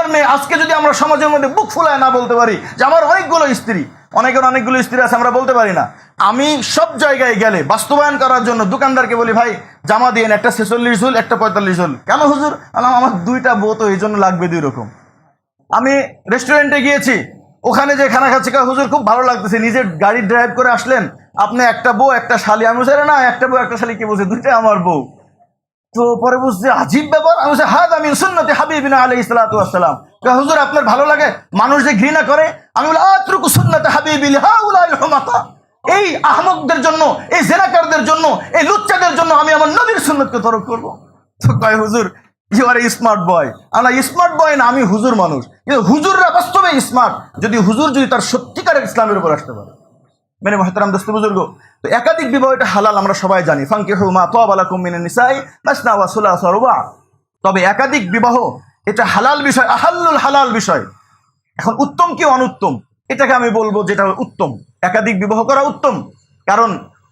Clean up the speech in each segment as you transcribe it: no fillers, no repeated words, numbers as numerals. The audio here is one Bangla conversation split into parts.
সন্তান মেয়ে আজকে যদি আমরা সমাজের মধ্যে বুক ফুলায় না বলতে পারি যে আমার অনেকগুলো স্ত্রী, অনেকগুলো স্ত্রী আছে, আমরা বলতে পারি না। আমি সব জায়গায় গেলে বাস্তবায়ন করার জন্য দোকানদারকে বলি, ভাই জামা দিয়েন, একটা 46 ঝুল, একটা 45 ঝুল। কেন হুজুর? আমার দুইটা বউ তো এই জন্য লাগবে 2 রকম। আমি রেস্টুরেন্টে গিয়েছি, ওখানে যে খানা খাচ্ছি, হুজুর খুব ভালো লাগতেছে, নিজের গাড়ি ড্রাইভ করে আসলেন, আপনি একটা বউ একটা শালি। আমি বলছি না, একটা বউ একটা শালি কে বলছে, দুইটাই আমার বউ। তো পরে বুঝছি আজীব ব্যাপার। আমি বলছি হাদা মিন সুন্নতি হাবিবিনা আলাইহিস সালাতু ওয়াস সালাম। হুজুর আপনার ভালো লাগে মানুষ যে ঘৃণা করে? আমি বলি আতরুকু সুন্নাত হাবিবিল হাউলাইল হুমাকা। এই আহমকদের জন্য, এই জেনাকারদের জন্য, এই লুচ্চাদের জন্য আমি আমার নবীর সুন্নতকে তরক করব? তো কয় হুজুর ইউ আর স্মার্ট বয়। আমরা স্মার্ট বয় না, আমি হুজুর মানুষ। কিন্তু হুজুররা বাস্তবে স্মার্ট হুজুর যদি তার সত্যিকারের ইসলামের উপর আসতে পারে। মেনে মুহতারাম দোস্ত বুজুর্গ, তো একাধিক বিবাহ এটা হালাল, আমরা সবাই জানি। ফানকিহু মা তাবা লাকুম মিনান নিসাই মাসনা ওয়া সুলাসা ওয়া রুবা। তবে একাধিক বিবাহ এটা হালাল বিষয়, আহাল্লুল হালাল বিষয়। এখন উত্তম কি অনুত্তম, এটাকে আমি বলবো যেটা উত্তম, একাধিক বিবাহ করা উত্তম। কারণ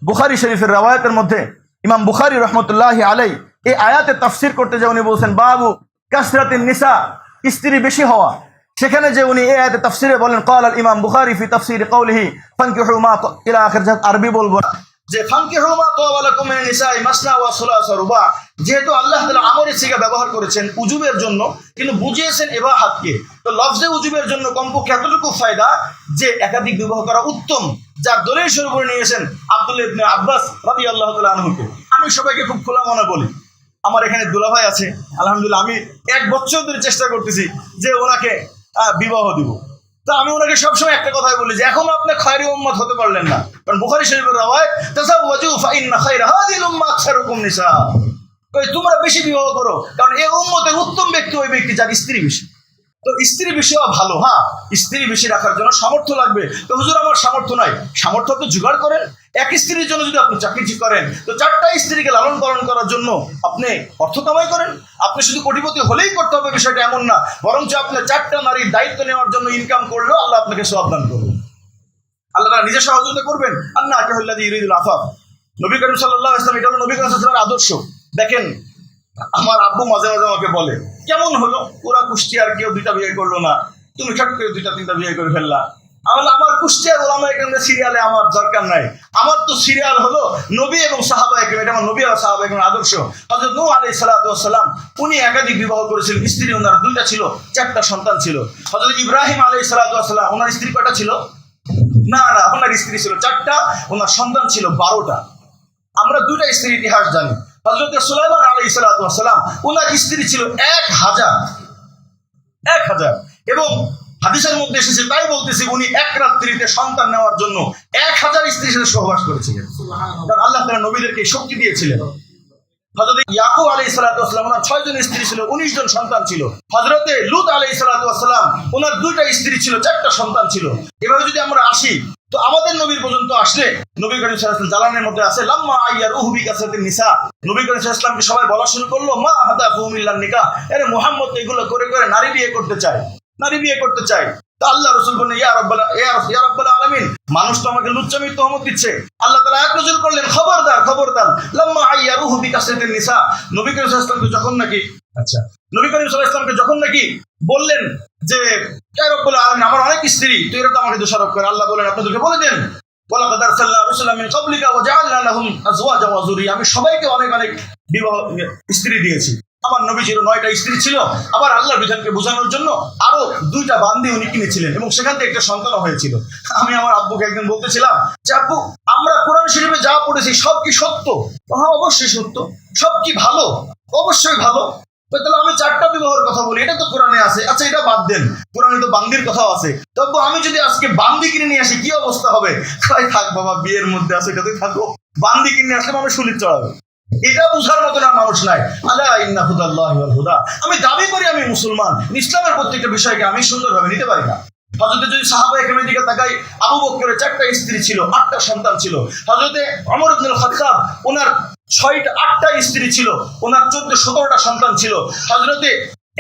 বুখারী শরীফের রাওয়ায়াতের মধ্যে ইমাম বুখারী রাহমাতুল্লাহি আলাইহি এই আয়াতে তাফসীর করতে যে উনি বলছেন বাবু কাসরাতিন নিসা, স্ত্রী বেশি হওয়া। সেখানে যে উনি এই আয়াতে তাফসীরে বলেন ক্বাল আল ইমাম বুখারী ফি তাফসীর কওলিহি ফানকিহু মা ইলা আখির, আরবি বলবো না, যে ফানকিহু মা তাবা লাকুম মিনান নিসাই মাসনা ওয়া সুলাসা রুবা। যেহেতু আল্লাহ তাআলা আমরের সিগা ব্যবহার করেছেন উজুবের জন্য, কিন্তু বুঝিয়েছেন ইবাহাতকে, তো লফজে উজুবের জন্য কমপক্ষে এতটুকু ফায়দা যে একাধিক বিবাহ করা উত্তম, যার দলিল স্বরূপ নিয়ে এসেছেন আব্দুল্লাহ ইবনে আব্বাস রাদিয়াল্লাহু তাআলা আনহুকে। আমি সবাইকে খুব খোলা মনে বলি, আমার এখানে দুলাভাই আছে, আলহামদুলিল্লাহ আমি 1 বছর ধরে চেষ্টা করতেছি যে ওনাকে বিবাহ দিব। তো আমি ওনাকে সবসময় একটা কথাই বলি যে এখনো আপনি খায়রি উম্মত হতে পারলেন না। কারণ বুখারী শরীফের রাওয়ায়াত তাযাওয়াজু ফাইন্না খায়রা হাযিহিল উম্মাহ আকসারুকুম নিসা, তোমরা বেশি বিবাহ করো, কারণ এই উম্মতের উত্তম ব্যক্তি ওই ব্যক্তি যার স্ত্রী বেশি। তো স্ত্রী বিষয়ও ভালো, হ্যাঁ স্ত্রী বেশি রাখার জন্য সামর্থ্য লাগবে। তো হুজুর আমার সামর্থ্য নাই, সামর্থ্য তো জোগাড় করেন। এক স্ত্রীর জন্য যদি আপনি চাকরি করেন, তো 4টা স্ত্রীকে লালন পালন করার জন্য আপনি অর্থ কামাই করেন। আপনি শুধু কোটিপতি হলেই করতে হবে বিষয়টা এমন না, বরঞ্চ আপনি 4টা নারীর দায়িত্ব নেওয়ার জন্য ইনকাম করলেও আল্লাহ আপনাকে সওয়াব দান করবেন, আল্লাহ তাআলা নিজে সহযোগিতা করবেন। আল্লাহ কাহুল্লাযী ইউরিদুল আফাফ, নবী করিম সাল্লাল্লাহু আলাইহি ওয়াসাল্লাম, এটা হলো নবী করিম সাল্লাল্লাহু আলাইহি ওয়াসাল্লামের আদর্শ। দেখেন আমার আব্বু মাঝে মাঝে আমাকে বলে, কেমন হলো ওরা কুষ্টিয়ার কেউ 2টা বিয়ে করলো না, তুমি ছোট করে 2-3টা বিয়ে করে ফেললা। আমার কুষ্টিয়ার ওলামায়ে কেরামের সিরিয়ালে আমার দরকার নাই, আমার তো সিরিয়াল হলো নবী এবং সাহাবায়ে কেরাম। এটা আমার নবী আর সাহাবায়ে কেরামের আদর্শ। হযরত নূহ আলাইহিস সালাতু ওয়াস সালাম উনি একাধিক বিবাহ করেছিলেন, স্ত্রী ওনার 2টা ছিল, 4টা সন্তান ছিল। হযরত ইব্রাহিম আলাইহিস সালাতু ওয়াস সালাম ওনার স্ত্রী কয়টা ছিল? না ওনার স্ত্রী ছিল 4টা, ওনার সন্তান ছিল 12টা। আমরা 2টা স্ত্রীর ইতিহাস জানি। হযরত সুলাইমান আলাইহিস সালাতু ওয়াস সালাম ওনার স্ত্রী ছিল 1000 এবং হাদিসের মধ্যে এসেছে, তাই বলতেছি উনি এক রাত্রিতে সন্তান নেওয়ার জন্য 1000 স্ত্রীর সাথে সহবাস করেছিলেন। কারণ আল্লাহ তাআলা নবীদেরকে শক্তি দিয়েছিলেন। হযরত ইয়াকুব আলাইহিস সালাতু ওয়াস সালাম ওনার 6 জন স্ত্রী ছিল, 19 জন সন্তান ছিল। হযরত লূত আলাইহিস সালাতু ওয়াস সালাম ওনার 2টা স্ত্রী ছিল, 4টা সন্তান ছিল। এভাবে যদি আমরা আসি, তো আমাদের নবীর পর্যন্ত আসলে নবী করিম সাল্লাল্লাহু আলাইহি ওয়াসাল্লাম জালানের মধ্যে আছে লাম্মা আইয়ারুহু বিকাসরাতিন নিসা, নবী করিম সাল্লাল্লাহু আলাইহি ওয়াসাল্লামকে সবাই বলা শুরু করলো মা হাদাফুহুম ইল্লান নিকাহ, আরে মুহাম্মদ এগুলো করে করে নারী বিয়ে করতে চায়। তো আল্লাহ রাসূল বলেন ইয়া রাব্বাল আলামিন, মানুষ তো আমাকে লুচ্চামি তোহমত দিচ্ছে। আল্লাহ তাআলা আয়াত নাযিল করলেন খবরদার লাম্মা আইয়ারুহু বিকাসরাতিন নিসা, নবী করিম সাল্লাল্লাহু আলাইহি ওয়াসাল্লামকে যখন নাকি বললেন যে ইয়া রাব্বাল আলামিন আমার অনেক স্ত্রী, তুই এটা তো আমাকে দোষারোপ করে। আল্লাহ বলেন আপনাদেরকে বলে দেন ওয়ালাকাদ আরসালনা রাসূলাম মিন ক্বাবলিকা ওয়া জাআলনা লাহুম আজওয়াজা ওয়া যুররিয়া, আমি সবাইকে অনেক বিবাহ স্ত্রী দিয়েছি। আমার নবীজির 9টা স্ত্রী ছিল, আবার আল্লাহর বিধানকে বোঝানোর জন্য আরো 2টা বান্দি উনি কিনেছিলেন এবং সেখান থেকে একটা সন্তানও হয়েছিল। আমি আমার আব্বুকে একদিন বলতেছিলাম যে আব্বু আমরা কোরআন শরীফে যা পড়েছি সব কি সত্য? হ্যাঁ অবশ্যই সত্য। সব কি ভালো? অবশ্যই ভালো। তাহলে আমি 4টা বিবাহের কথা বলি, এটা তো কোরআনে আছে। আচ্ছা এটা বাদ দেন, কোরআনে তো বান্দির কথাও আছে। তবু আমি যদি আজকে বান্দি কিনে নিয়ে আসি কি অবস্থা হবে? থাক বাবা, বিয়ের মধ্যে আছে এটাতেই থাকো, বান্দি কিনে আসলে মানুষ শুলির চড়াবে। এটা বুঝার মতো না মানুষ নাই। আলা ইন্না হুদাল্লাহি ওয়াল হুদা, আমি দাবি করি আমি মুসলমান, ইসলামের প্রত্যেকটা বিষয়কে আমি সুন্দরভাবে নিতে পারি না। হযরতে যদি সাহাবায়ে কেরামের দিকে তাকাই, আবু বকরের 4টা স্ত্রী ছিল, 8টা সন্তান ছিল। হযরতে ওমর ইবনুল খাত্তাব ওনার 8টা স্ত্রী ছিল, ওনার 14-17টা সন্তান ছিল। হযরতে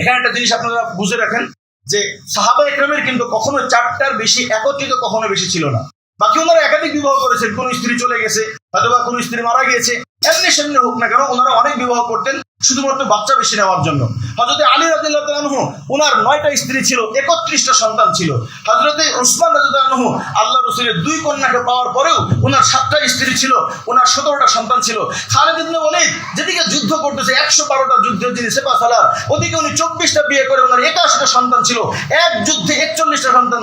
এখানে একটা জিনিস আপনারা বুঝে রাখেন যে সাহাবায়ে কেরামের কিন্তু কখনো 4টার বেশি একত্রিত কখনো বেশি ছিল না। বাকি ওনারা একাধিক বিবাহ করেছেন, কোন স্ত্রী চলে গেছে, হয়তোবা কোন স্ত্রী মারা গিয়েছে, এমনি সেমনি হোক না কেন ওনারা অনেক বিবাহ করতেন শুধুমাত্র বাচ্চা বেশি নেওয়ার জন্য। হযরতে আলী রাদিয়াল্লাহু তাআলা আনহু ওনার 9টা স্ত্রী ছিল, 31টা সন্তান ছিল। হযরতে উসমান রাদিয়াল্লাহু আনহু আল্লাহ রাসূলের 2 কন্যাকে পাওয়ার পরেও ওনার 7টা স্ত্রী ছিল, ওনার 17টা সন্তান ছিল। খালিদ ইবনে ওয়ালিদ যেদিকে যুদ্ধ করতেছে 112টা যুদ্ধের যিনি সেপাসালার, ওদিকে উনি 24টা বিয়ে করে ওনার 81টা সন্তান ছিল। এক যুদ্ধে 41টা সন্তান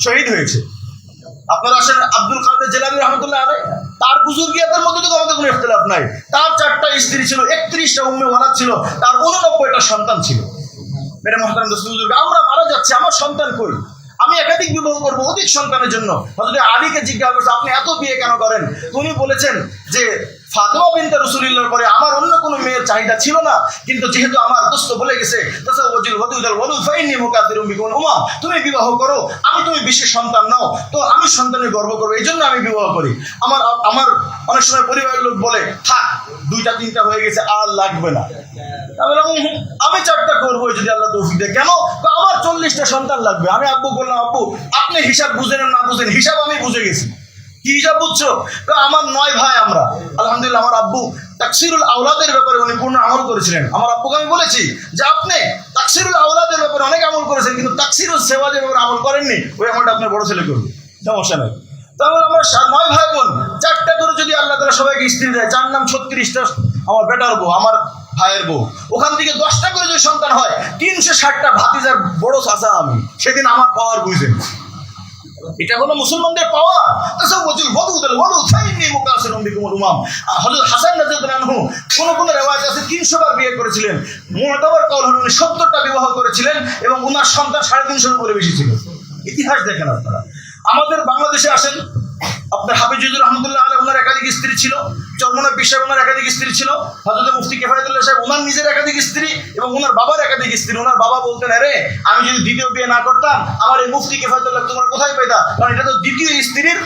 শহীদ হয়েছে। আপনারা আসেন আব্দুল কাদের জিলানী রহমাতুল্লাহ আলাইহি, তার বুজুর্গিয়াতের মধ্যে তো আমাদের কোনো ইখতিলাফ নাই। তার 4টা স্ত্রী ছিল, 31টা উম্মে ওয়ালাদ ছিল, তার 89টা সন্তান ছিল। মেরে মুহতারাম দোস্ত বুজুর্গ, আমরা মারা যাচ্ছি, আমার সন্তান কই? আমি একাধিক বিবাহ করবো অধিক সন্তানের জন্য। হযরত আলীকে জিজ্ঞাসা করছে আপনি এত বিয়ে কেন করেন? উনি বলেছেন যে ফাতেমা বিনতে রাসূলুল্লাহর পরে আমার অন্য কোনো মেয়ের চাহিদা ছিল না, কিন্তু যেহেতু আমার দোস্ত বলে গেছে তাসাওয়াজুল ওয়াদুদাল ওয়ালুদ ফাইন্নী মুকাথিরুম বিকুম উম্মাহ, তুমি বিবাহ করো, তুমি বিশেষ সন্তান নাও, তো আমি সন্তানের গর্ব করবো, এই জন্য আমি বিবাহ করি। আমার অনেক সময় পরিবারের লোক বলে থাক 2টা 3টা হয়ে গেছে আর লাগবে না। আমি 4টা করবো যদি আল্লাহ তৌফিক দেয়। কেন? আমার 40টা সন্তান লাগবে। আমি আব্বু বললাম আব্বু আপনি হিসাব বুঝেন না বুঝেন, হিসাব আমি বুঝে গেছি। কি হিসাব বুঝছো? আমার 9 ভাই আমরা, আলহামদুলিল্লাহ। আমার আব্বু তাকসিরুল আওলাদের ব্যাপারে উনি পূর্ণ আমল করেছিলেন। আমার আব্বুকে আমি বলেছি যে আপনি তাকসিরুল আওলাদের ব্যাপারে অনেক আমল করেছেন, কিন্তু তাকসিরুল সেওয়াজের ব্যাপারে আমল করেননি, ওই আমলটা আপনার বড় ছেলে করবে, সমস্যা নাই। তাহলে আমরা 9 ভাই বোন, 4টা করে যদি আল্লাহ তাআলা সবাইকে স্ত্রী দেয়, যার নাম 36টা আমার বেটার বউ, আমার ভাইয়ের বউ, ওখান থেকে 10টা করে যদি সন্তান হয় 360টা ভাতিজার বড় চাচা আমি। সেদিন আমার পাওয়ার বুঝেন, এটা হলো মুসলমানদের পাওয়ার। তাসাওয়াজুল ওয়াদুদাল ওয়ালুদ ফাইন্নী মুকাথিরুম বিকুম উম্মাহ। হযরত হাসান রাদিয়াল্লাহু আনহু কোন রিওয়ায়াত আছে 300 বার বিয়ে করেছিলেন। মুতাবার কওল হলো উনি 70টা বিবাহ করেছিলেন এবং ওনার সন্তান 350 উপরে বেশি ছিল। ইতিহাস দেখেন আপনারা। আমাদের বাংলাদেশে আসেন, আপনার হাফিজুর রহমতুল্লাহ আলাইহি ওনার একাধিক স্ত্রী ছিল, চরমনায় পীর সাহেব ওনার একাধিক স্ত্রী ছিল, হযরত মুফতি কিফায়াতুল্লাহ সাহেব ওনার নিজের একাধিক স্ত্রী এবং ওনার বাবার একাধিক স্ত্রী। ওনার বাবা বলতেন আরে আমি যদি দ্বিতীয় বিয়ে না করতাম আমার এই মুফতি কিফায়াতুল্লাহ তোমরা কোথায় পেতা, কারণ এটা তো দ্বিতীয় স্ত্রীর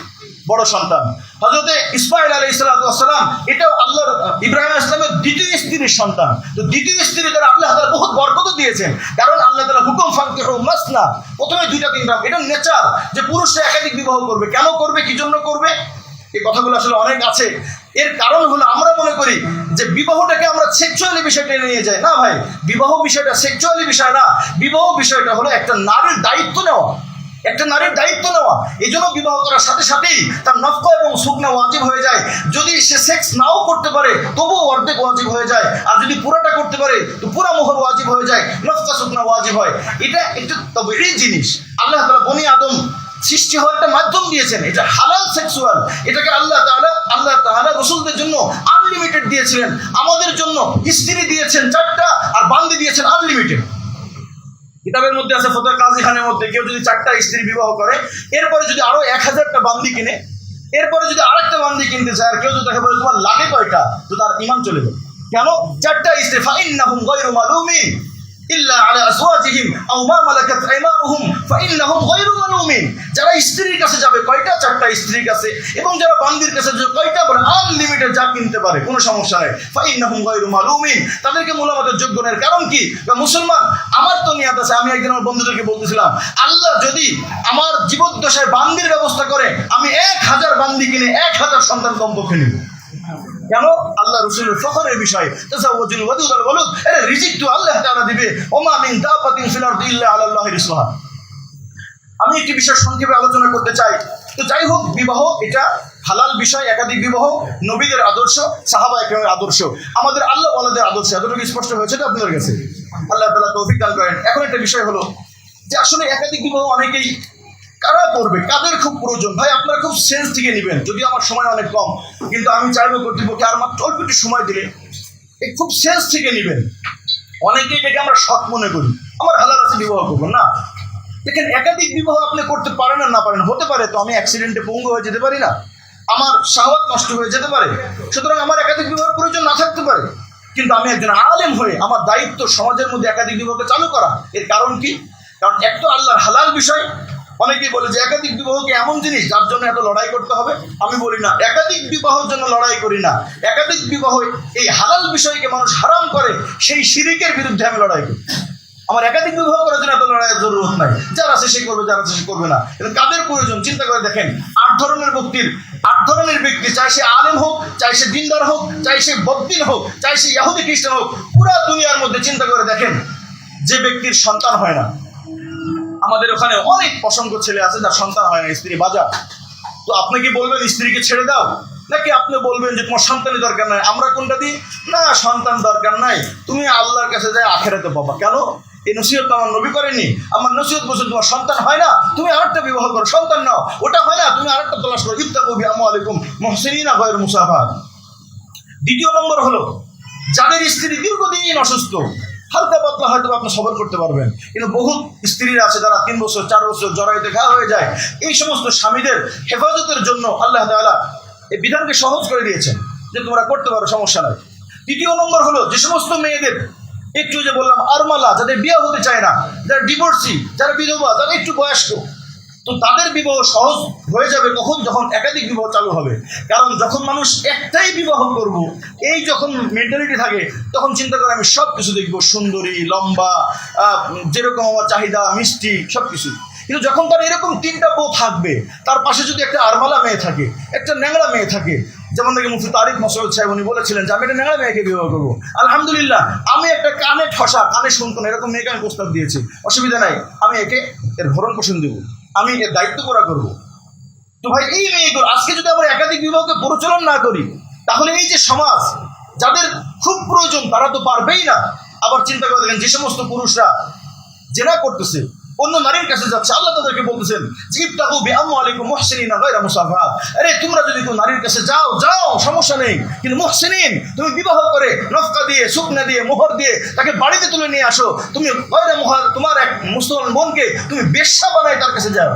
বড় সন্তান। হযরত ইসমাঈল আলাইহিস সালাম এটাও আল্লাহর ইব্রাহিম আলাইহিস সালামের দ্বিতীয় স্ত্রীর সন্তান। তো দ্বিতীয় স্ত্রীর দ্বারা আল্লাহ তাআলা বহুত বরকত দিয়েছেন, কারণ আল্লাহ তাআলা হুকুম ফানকিহু মাসনা, প্রথমে 2টা 3টা, এটা নেচার যে পুরুষরা একাধিক বিবাহ করবে। কেন করবে, কি জন্য করবে, এই কথাগুলো আসলে অনেক আছে। এর কারণ হলো আমরা মনে করি যে বিবাহটাকে আমরা সেক্সুয়ালি বিষয় টেনে নিয়ে যাই। না ভাই, বিবাহ বিষয়টা সেক্সুয়ালি বিষয় না, বিবাহ বিষয়টা হলো একটা নারীর দায়িত্ব নেওয়া, একটা নারীর দায়িত্ব নেওয়া। এই জন্য বিবাহ করার সাথে সাথেই তার নফকা এবং সুকনা ওয়াজিব হয়ে যায়। যদি সে সেক্স নাও করতে পারে তবুও অর্ধেক ওয়াজিব হয়ে যায়, আর যদি পুরোটা করতে পারে তো পুরা মোহর ওয়াজিব হয়ে যায়, নফকা সুকনা ওয়াজিব হয়। এটা একটা তবে জিনিস। আল্লাহ তাআলা বনি আদম সৃষ্টি হওয়ার একটা মাধ্যম দিয়েছেন, এটা হালাল সেক্সুয়াল। এটাকে আল্লাহ তাআলা রাসূলদের জন্য আনলিমিটেড দিয়েছিলেন, আমাদের জন্য স্ত্রী দিয়েছেন 4টা আর বান্দি দিয়েছেন আনলিমিটেড। কিতাবের মধ্যে আছে ফতোয়া কাজী খানের মধ্যে, কেউ যদি 4টা স্ত্রী বিবাহ করে, এরপরে যদি আরো 1000টা বান্দি কিনে, এরপরে যদি আরেকটা বান্দি কিনতে চায়, আর কেউ যদি দেখে বলে তোমার লাগে কয়টা, তো তার ঈমান চলে যাবে। কেন? 4টা স্ত্রী, ফাইন্নাহুম গায়রু মালুমিন ইল্লা আলা আজওয়াজিহিম আও মা মালাকাত আইমানুহুম ফাইন্নাহুম গায়রু মালুমিন। যারা স্ত্রীর কাছে যাবে কয়টা, 4টা স্ত্রীর কাছে, এবং যারা বান্দির কাছে যাবে কয়টা, বলে আনলিমিটেড, যা কিনতে পারে, কোনো সমস্যা নেই। ফাইন্নাহুম গায়রু মালুমিন, তাদেরকে মুলামাতের যোগ্য নেই। কারণ কি? মুসলমান, আমার তো নিয়াত আছে, আমি একদিন আমার বন্ধুদেরকে বলতেছিলাম আল্লাহ যদি আমার জীবদ্দশায় বান্দির ব্যবস্থা করে, আমি 1000 বান্দি কিনে 1000 সন্তান কমপক্ষে নিব। কেন? আল্লাহ রাসূলের ফখরের বিষয়। তাসাওয়াজুল ওয়াদুদাল ওয়ালুদ, এর রিজিক তো আল্লাহ তাআলা দিবে। ওমা মিন দাবাতিন ফিল আরদি ইল্লা আলাল্লাহি রিজকুহা। আমি একটি বিষয় সংক্ষেপে আলোচনা করতে চাই। তো যাই হোক, বিবাহ এটা হালাল বিষয়, একাধিক বিবাহ নবীদের আদর্শ, সাহাবায়ে কেরামের আদর্শ, আমাদের আল্লাহ ওয়ালাদের আদর্শ। এতটুকু স্পষ্ট হয়েছে তো আপনাদের কাছে? আল্লাহ তাআলা তৌফিক দান করেন। এখন একটা বিষয় হলো যে আসলে একাধিক বিবাহ অনেকেই কারা করবে, কাদের খুব প্রয়োজন? ভাই আপনারা খুব সেন্স থেকে নেবেন, যদিও আমার সময় অনেক কম, কিন্তু আমি চাইবো কর্তৃপক্ষকে আর মাত্র অল্প একটু সময় দিলে খুব সেন্স থেকে নেবেন। অনেকেই এটাকে আমরা শখ মনে করি, আমার হালাল আছে বিবাহ করবো না। দেখেন, একাধিক বিবাহ আপনি করতে পারেন আর না পারেন, হতে পারে তো আমি অ্যাক্সিডেন্টে পঙ্গু হয়ে যেতে পারি না, আমার শাহওয়াত নষ্ট হয়ে যেতে পারে, সুতরাং আমার একাধিক বিবাহের প্রয়োজন না থাকতে পারে। কিন্তু আমি একজন আলেম হয়ে আমার দায়িত্ব সমাজের মধ্যে একাধিক বিবাহকে চালু করা। এর কারণ কি? কারণ একটা আল্লাহর হালাল বিষয়। অনেকেই বলে যে একাধিক বিবাহকে এমন জিনিস যার জন্য এত লড়াই করতে হবে। আমি বলি না, একাধিক বিবাহের জন্য লড়াই করি না। একাধিক বিবাহ এই হালাল বিষয়কে মানুষ হারাম করে, সেই শিরিকের বিরুদ্ধে আমি লড়াই করি। আমার একাধিক বিবাহ করার জন্য এত লড়াইয়ের জরুরত নাই, যারা আছে সে করবে, যারা আছে সে করবে না। কিন্তু কাদের প্রয়োজন চিন্তা করে দেখেন। 8 ধরনের ব্যক্তি, চাই সে আলেম হোক, চাই সে দিনদার হোক, চাই সে বদ্দিন হোক, চাই সে ইহুদি খ্রিস্টান হোক, পুরা দুনিয়ার মধ্যে চিন্তা করে দেখেন যে ব্যক্তির সন্তান হয় না। আমাদের ওখানে অনেক অসংখ্য ছেলে আছে যার সন্তান হয় না, স্ত্রী বাজা। তো আপনি কি বলবেন স্ত্রীকে ছেড়ে দাও, নাকি আপনি বলবেন যে তোমার সন্তানের দরকার নাই? আমরা কোনটা দিই? না, সন্তান দরকার নাই, তুমি আল্লাহর কাছে যাই আখেরাতে পাবা। কেন? এই নসিহত আমার নবী করেনি? আমার নসিহত বলছেন তোমার সন্তান হয় না, তুমি আরেকটা বিবাহ করো, সন্তান নাও। ওটা হয় না, তুমি আরেকটা তলাশ করো। ইত্তাকু বিআমওয়ালিকুম মুহসিনিনা গায়রা মুসাফাহ। দ্বিতীয় নম্বর হলো, যাদের স্ত্রী দীর্ঘদিন অসুস্থ, হালকা পাতলা হয়তো আপনি সবর করতে পারবেন, কিন্তু বহুত স্ত্রীরা আছে যারা 3 বছর 4 বছর জরায়ুতে ঘা হয়ে যায়। এই সমস্ত স্বামীদের হেফাজতের জন্য আল্লাহ তাআলা এই বিধানকে সহজ করে দিয়েছেন যে তোমরা করতে পারো, সমস্যা নাই। তৃতীয় নম্বর হলো, যে সমস্ত মেয়েদের একটু যে বললাম আরমালা, যাদের বিয়ে হতে চায় না, যারা ডিভোর্সি, যারা বিধবা, যারা একটু বয়স্ক, তো তাদের বিবাহ সহজ হয়ে যাবে কখন? যখন একাধিক বিবাহ চালু হবে। কারণ যখন মানুষ একটাই বিবাহ করব, এই যখন মেন্টালিটি থাকে, তখন চিন্তা করে আমি সব কিছু দেখবো, সুন্দরী, লম্বা, যেরকম আমার চাহিদা, মিষ্টি, সব কিছু। কিন্তু যখন তার এরকম 3টা বউ থাকবে, তার পাশে যদি একটা আরমালা মেয়ে থাকে, একটা ন্যাংড়া মেয়ে থাকে, যেমন নাকি মুফতি তারিক মাসউদ সাহেব উনি বলেছিলেন যে আমি একটা ন্যাংড়া মেয়েকে বিবাহ করবো। আলহামদুলিল্লাহ, আমি একটা কানে ঠসা, কানে শুনতো না, এরকম মেয়েকে আমি প্রস্তাব দিয়েছি, অসুবিধা নাই, আমি একে এর ভরণ পোষণ দেবো, আমি এর দায়িত্ব পুরা করবো। তো ভাই, এই মেয়েগুলো আজকে যদি আমরা একাধিক বিবাহকে প্রচলন না করি, তাহলে এই যে সমাজ, যাদের খুব প্রয়োজন তারা তো পারবেই না। আবার চিন্তা করে দেখেন, যে সমস্ত পুরুষরা জেনা করতেছে, অন্য নারীর কাছে যাচ্ছে, আল্লাহ তাদেরকে বলতেছেন যে ইবতাগু বিআমওয়ালিকুম মুহসিনিনা গায়রা মুসাফাহ। আরে তোমরা যদি কোনো নারীর কাছে যাও, সমস্যা নেই, কিন্তু মুহসিনিন, তুমি বিবাহ করে নফকা দিয়ে, সুকনা দিয়ে, মোহর দিয়ে তাকে বাড়িতে তুলে নিয়ে আসো। তুমি গায়রা মুহার, তোমার এক মুসলমান বোনকে তুমি বেশ্যা বানায় তার কাছে যাও।